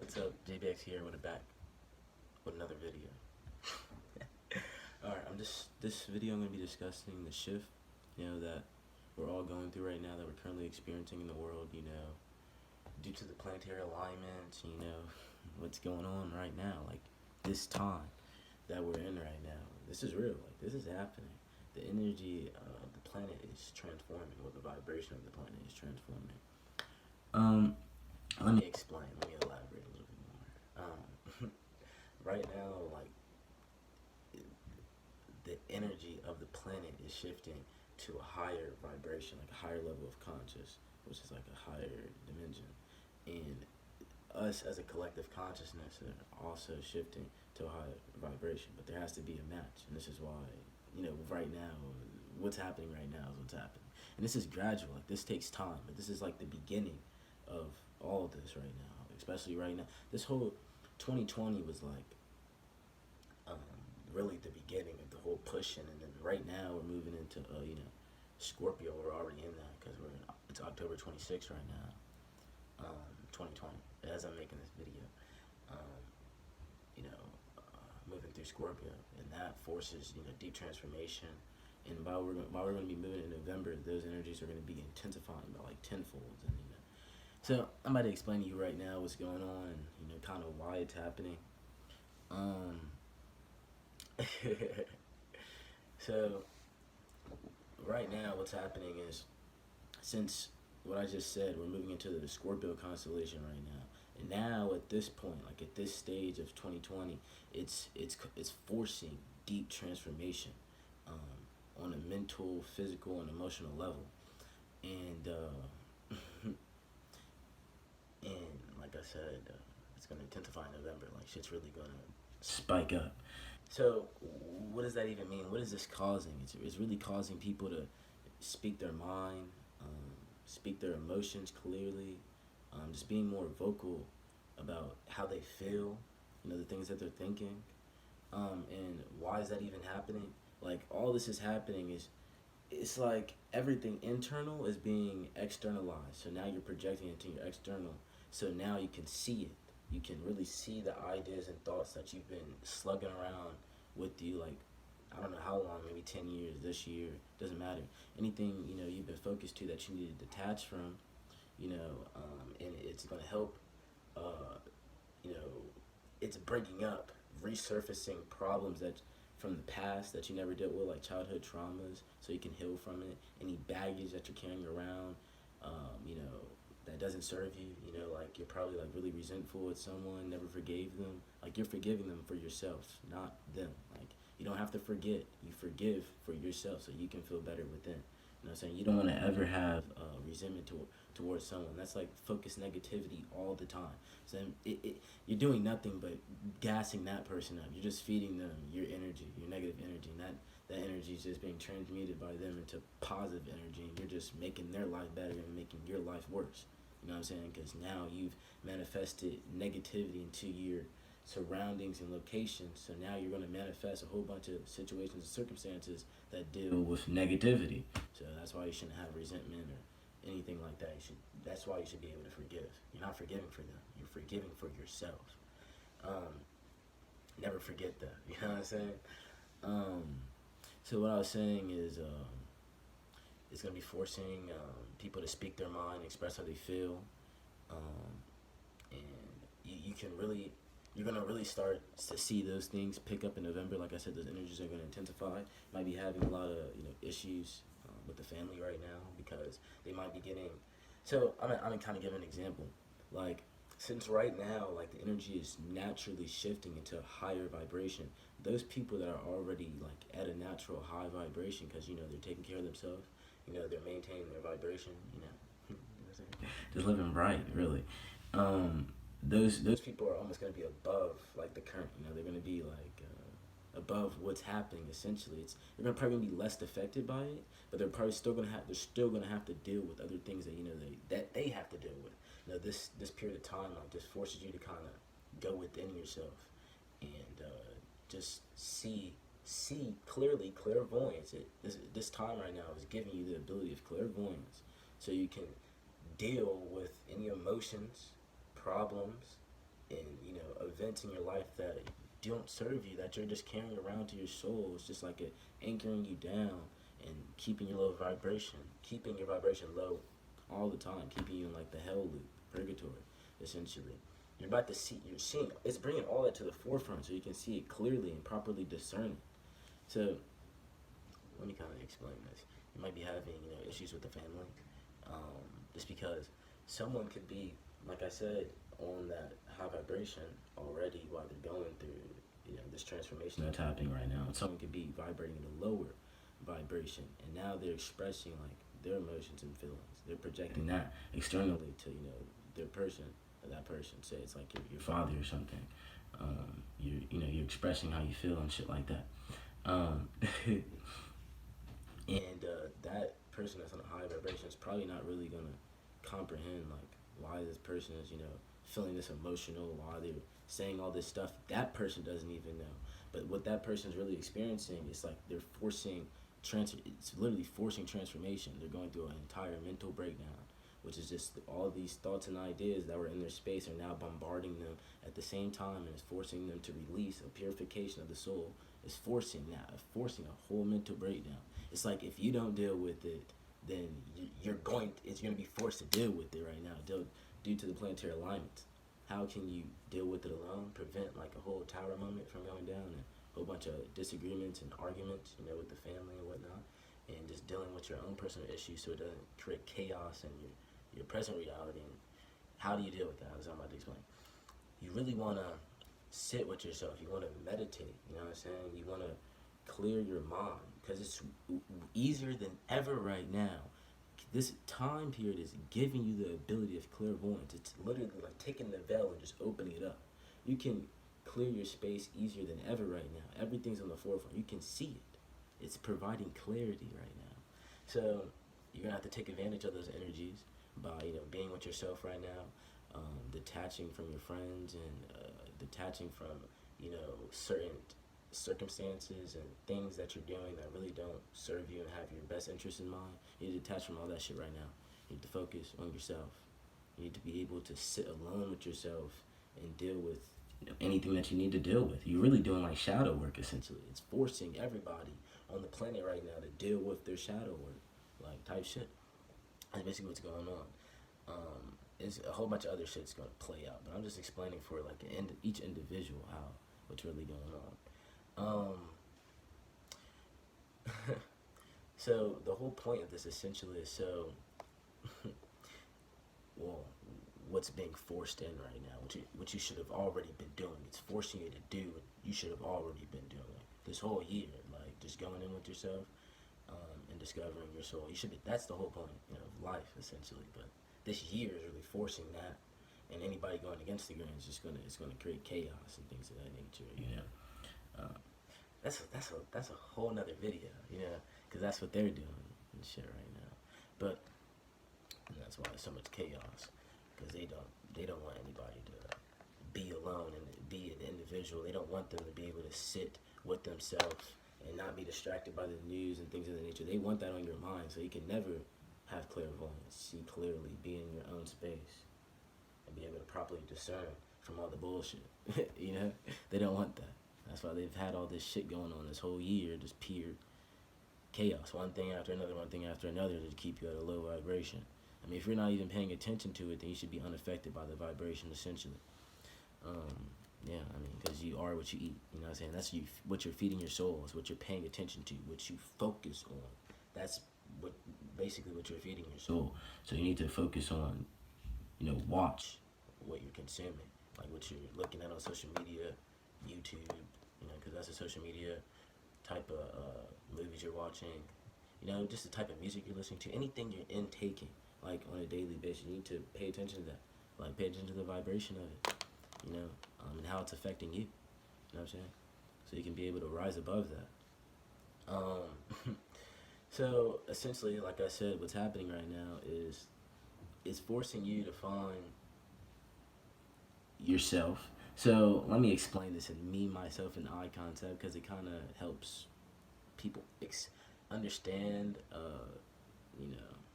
What's up? JBX here with another video. Alright, this video I'm gonna be discussing the shift, that we're all going through right now, that we're currently experiencing in the world, due to the planetary alignments, what's going on right now, like this time that we're in right now. This is real, like this is happening. The energy of the planet is transforming, or the vibration of the planet is transforming. Let me explain, let me elaborate a little bit more. Right now, like, the energy of the planet is shifting to a higher vibration, like a higher level of conscious, which is like a higher dimension. And us as a collective consciousness are also shifting to a higher vibration, but there has to be a match. And this is why, right now, what's happening right now is what's happening. And this is gradual, like this takes time, but this is like the beginning of all of this right now, especially right now. This whole 2020 was like really the beginning of the whole pushing, and then right now we're moving into Scorpio. We're already in that because it's October 26th right now, 2020 as I'm making this video. um, Moving through Scorpio, and that forces deep transformation. And while we're going to be moving in November, those energies are going to be intensifying by like tenfold. And so I'm about to explain to you right now what's going on, and kind of why it's happening. So right now what's happening is, since what I just said, we're moving into the Scorpio constellation right now. And now at this point, like at this stage of 2020, it's forcing deep transformation, on a mental, physical, and emotional level. And and like I said, it's gonna intensify in November. Like shit's really gonna spike up. So what does that even mean? What is this causing? It's really causing people to speak their mind, speak their emotions clearly, just being more vocal about how they feel, the things that they're thinking. And why is that even happening? Like all this is happening is, it's like everything internal is being externalized. So now you're projecting it to your external. So now you can see it. You can really see the ideas and thoughts that you've been slugging around with you, like, I don't know how long, maybe 10 years, this year, doesn't matter. Anything, you've been focused to that you need to detach from, and it's going to help, you know, it's bringing up, resurfacing problems that from the past that you never dealt with, like childhood traumas, so you can heal from it. Any baggage that you're carrying around, that doesn't serve you, like you're probably like really resentful with someone, never forgave them. Like you're forgiving them for yourself, not them. Like you don't have to forget, you forgive for yourself so you can feel better within. You know what I'm saying? You don't want to ever have resentment towards someone. That's like focused negativity all the time. So you're doing nothing but gassing that person up. You're just feeding them your energy, your negative energy, and that energy is just being transmuted by them into positive energy, and you're just making their life better and making your life worse. You know what I'm saying? Because now you've manifested negativity into your surroundings and locations. So now you're going to manifest a whole bunch of situations and circumstances that deal with negativity. So that's why you shouldn't have resentment or anything like that. That's why you should be able to forgive. You're not forgiving for them. You're forgiving for yourself. Never forget that. You know what I'm saying? So what I was saying is, it's going to be forcing people to speak their mind, express how they feel. And you can really, you're going to really start to see those things pick up in November. Like I said, those energies are going to intensify. Might be having a lot of issues with the family right now, because they might be getting, so I'm kind of giving an example. Like, since right now, like the energy is naturally shifting into a higher vibration, those people that are already like at a natural high vibration, because they're taking care of themselves, they're maintaining their vibration, just living right, really. Those people are almost going to be above like the current. They're going to be like above what's happening. Essentially, they're gonna probably be less affected by it, but they're probably still gonna have to deal with other things that they have to deal with. This period of time like just forces you to kind of go within yourself and just see clearly. Clairvoyance. This time right now is giving you the ability of clairvoyance, so you can deal with any emotions, problems, and events in your life that don't serve you, that you're just carrying around to your soul. It's just like anchoring you down and keeping your low vibration, keeping your vibration low all the time, keeping you in like the hell loop, purgatory, essentially. You're seeing, it's bringing all that to the forefront so you can see it clearly and properly discern it. So, let me kind of explain this. You might be having, issues with the family, just because someone could be, like I said, on that high vibration already while they're going through, this transformation that's happening right now. And someone could be vibrating in a lower vibration, and now they're expressing like their emotions and feelings. They're projecting that externally to, their person, or that person. Say it's like your father or something. You're expressing how you feel and shit like that. And that person that's on a high vibration is probably not really gonna comprehend like why this person is feeling this emotional, why they're saying all this stuff. That person doesn't even know. But what that person is really experiencing is like they're forcing it's literally forcing transformation. They're going through an entire mental breakdown, which is just all these thoughts and ideas that were in their space are now bombarding them at the same time, and it's forcing them to release a purification of the soul. It's forcing a whole mental breakdown. It's like if you don't deal with it, then it's going to be forced to deal with it right now, due to the planetary alignments. How can you deal with it alone? Prevent like a whole tower moment from going down, and a whole bunch of disagreements and arguments, with the family and whatnot, and just dealing with your own personal issues so it doesn't create chaos in your present reality. And how do you deal with that? As I'm about to explain. You really want to sit with yourself. You want to meditate. You know what I'm saying? You want to clear your mind, because it's easier than ever right now. This time period is giving you the ability of clairvoyance. It's literally like taking the veil and just opening it up. You can clear your space easier than ever right now. Everything's on the forefront. You can see it. It's providing clarity right now. So you're gonna have to take advantage of those energies by being with yourself right now, detaching from your friends, and detaching from certain circumstances and things that you're doing that really don't serve you and have your best interest in mind. You need to detach from all that shit right now. You need to focus on yourself. You need to be able to sit alone with yourself and deal with anything that you need to deal with. You're really doing like shadow work, essentially. It's forcing everybody on the planet right now to deal with their shadow work, like type shit. That's basically what's going on. It's a whole bunch of other shit's gonna play out, but I'm just explaining for like each individual what's really going on. So the whole point of this essentially is well, what's being forced in right now, what you should have already been doing. It's forcing you to do what you should have already been doing this whole year, like just going in with yourself, and discovering your soul. That's the whole point, of life essentially. But this year is really forcing that, and anybody going against the grain is just gonna create chaos and things of that nature. That's a whole nother video, because that's what they're doing and shit right now. But that's why there's so much chaos, because they don't want anybody to be alone and be an individual. They don't want them to be able to sit with themselves and not be distracted by the news and things of that nature. They want that on your mind, so you can never have clairvoyance, see clearly, be in your own space, and be able to properly discern from all the bullshit. They don't want that. That's why they've had all this shit going on this whole year, just pure chaos, one thing after another, to keep you at a low vibration. I mean, if you're not even paying attention to it, then you should be unaffected by the vibration, essentially. Yeah, I mean, because you are what you eat. You know what I'm saying? That's what you're feeding your soul. It's what you're paying attention to, what you focus on. That's basically what you're feeding your soul. So you need to focus on, watch what you're consuming, like what you're looking at on social media, YouTube, because that's a social media type of movies you're watching, just the type of music you're listening to, anything you're intaking, like on a daily basis. You need to pay attention to that, like pay attention to the vibration of it, and how it's affecting you. You know what I'm saying? So you can be able to rise above that. So essentially, like I said, what's happening right now is it's forcing you to find yourself. So let me explain this in me, myself, and I concept, because it kind of helps people understand,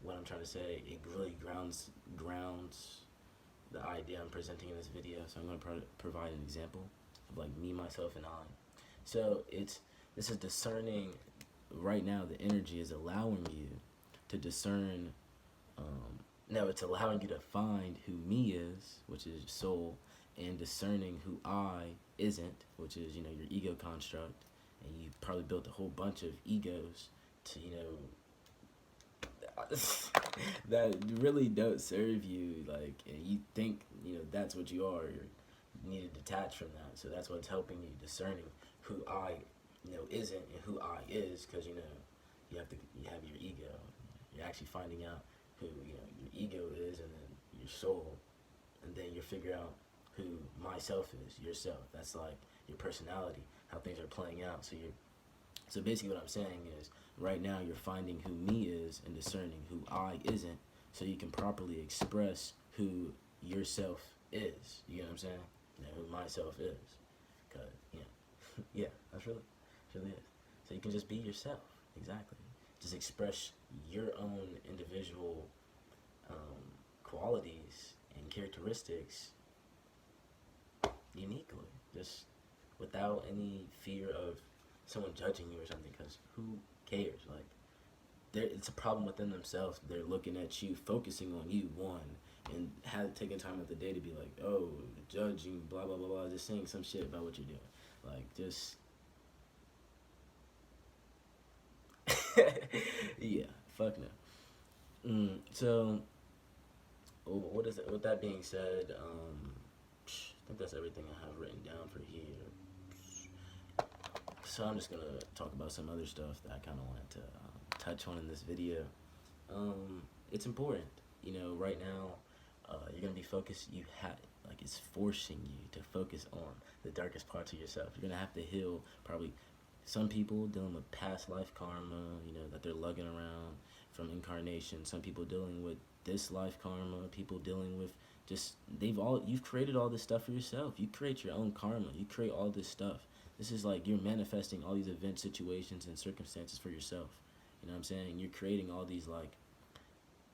what I'm trying to say. It really grounds the idea I'm presenting in this video. So I'm going to provide an example of like me, myself, and I. So this is discerning. Right now, the energy is allowing you to discern. No, it's allowing you to find who me is, which is soul, and discerning who I isn't, which is, you know, your ego construct. And you probably built a whole bunch of egos to, you know, that really don't serve you, like, and you think, you know, that's what you are. You need to detach from that. So that's what's helping you discerning who I, you know, isn't and who I is, because, you know, you have your ego. You're actually finding out who, you know, your ego is, and then your soul, and then you figure out who myself is, yourself. That's like your personality, how things are playing out. So basically what I'm saying is, right now you're finding who me is and discerning who I isn't, so you can properly express who yourself is. You know what I'm saying? You know, who myself is. Cause, you know, yeah, it really is. So you can just be yourself, exactly. Just express your own individual qualities and characteristics uniquely, just without any fear of someone judging you or something, because who cares? Like, it's a problem within themselves. They're looking at you, focusing on you, and taking time of the day to be like, oh, judging, blah, blah, blah, blah, just saying some shit about what you're doing. Like, just, yeah, fuck no. So, with that being said, I think that's everything I have written down for here. So I'm just gonna talk about some other stuff that I kind of wanted to touch on in this video. It's important, you know. Right now, you're gonna be focused. It's forcing you to focus on the darkest parts of yourself. You're gonna have to heal. Probably, some people dealing with past life karma, you know, that they're lugging around from incarnation. Some people dealing with this life karma. People dealing with you've created all this stuff for yourself. You create your own karma. You create all this stuff. This is like you're manifesting all these events, situations, and circumstances for yourself. You know what I'm saying? You're creating all these like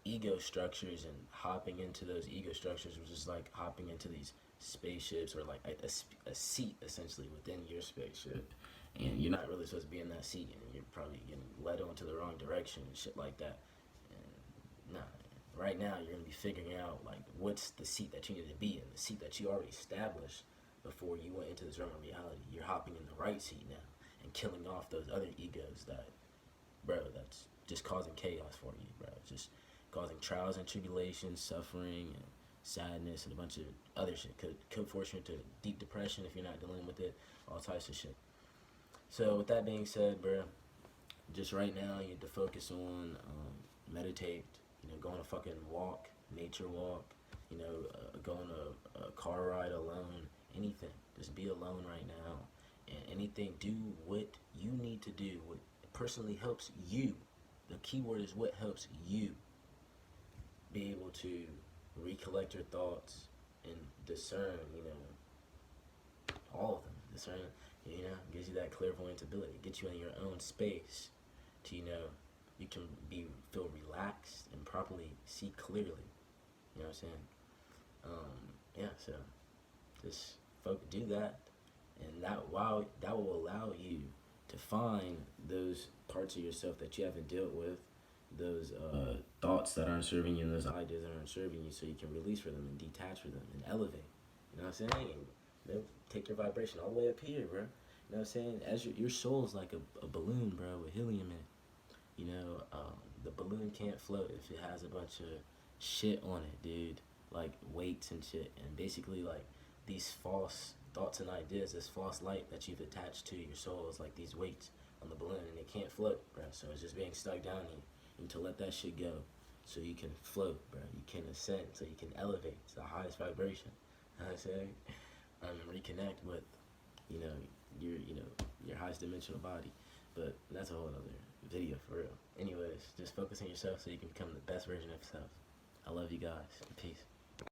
ego structures, and hopping into those ego structures, which is like hopping into these spaceships, or like a seat essentially within your spaceship. And you're not really supposed to be in that seat, and you're probably getting led on to the wrong direction and shit like that. And nah, right now you're gonna be figuring out like what's the seat that you need to be in, the seat that you already established before you went into this realm of reality. You're hopping in the right seat now and killing off those other egos that, bro, that's just causing chaos for you, bro. It's just causing trials and tribulations, suffering, and sadness, and a bunch of other shit. Could force you into deep depression if you're not dealing with it, all types of shit. So with that being said, bro, just right now you need to focus on meditate, you know, go on a fucking walk, nature walk, you know, go on a car ride alone, anything. Just be alone right now, and anything, do what you need to do, what personally helps you. The key word is what helps you be able to recollect your thoughts and discern, you know, all of them. Discern, you know, gives you that clairvoyant ability, gets you in your own space to, you know, you can feel relaxed and properly see clearly. You know what I'm saying? Yeah, so just do that, and that will allow you to find those parts of yourself that you haven't dealt with, those thoughts that aren't serving you, and those ideas that aren't serving you, so you can release from them and detach from them and elevate. You know what I'm saying? You know, take your vibration all the way up here, bro. You know what I'm saying? As your soul's like a balloon, bro, with helium in it. You know, the balloon can't float if it has a bunch of shit on it, dude. Like weights and shit, and basically like these false thoughts and ideas, this false light that you've attached to your soul is like these weights on the balloon, and it can't float, bro. So it's just being stuck down here. You need to let that shit go, so you can float, bro. You can ascend, so you can elevate to the highest vibration. You know what I'm saying? Reconnect with, you know, your highest dimensional body. But that's a whole other video for real. Anyways, just focus on yourself so you can become the best version of yourself. I love you guys. Peace.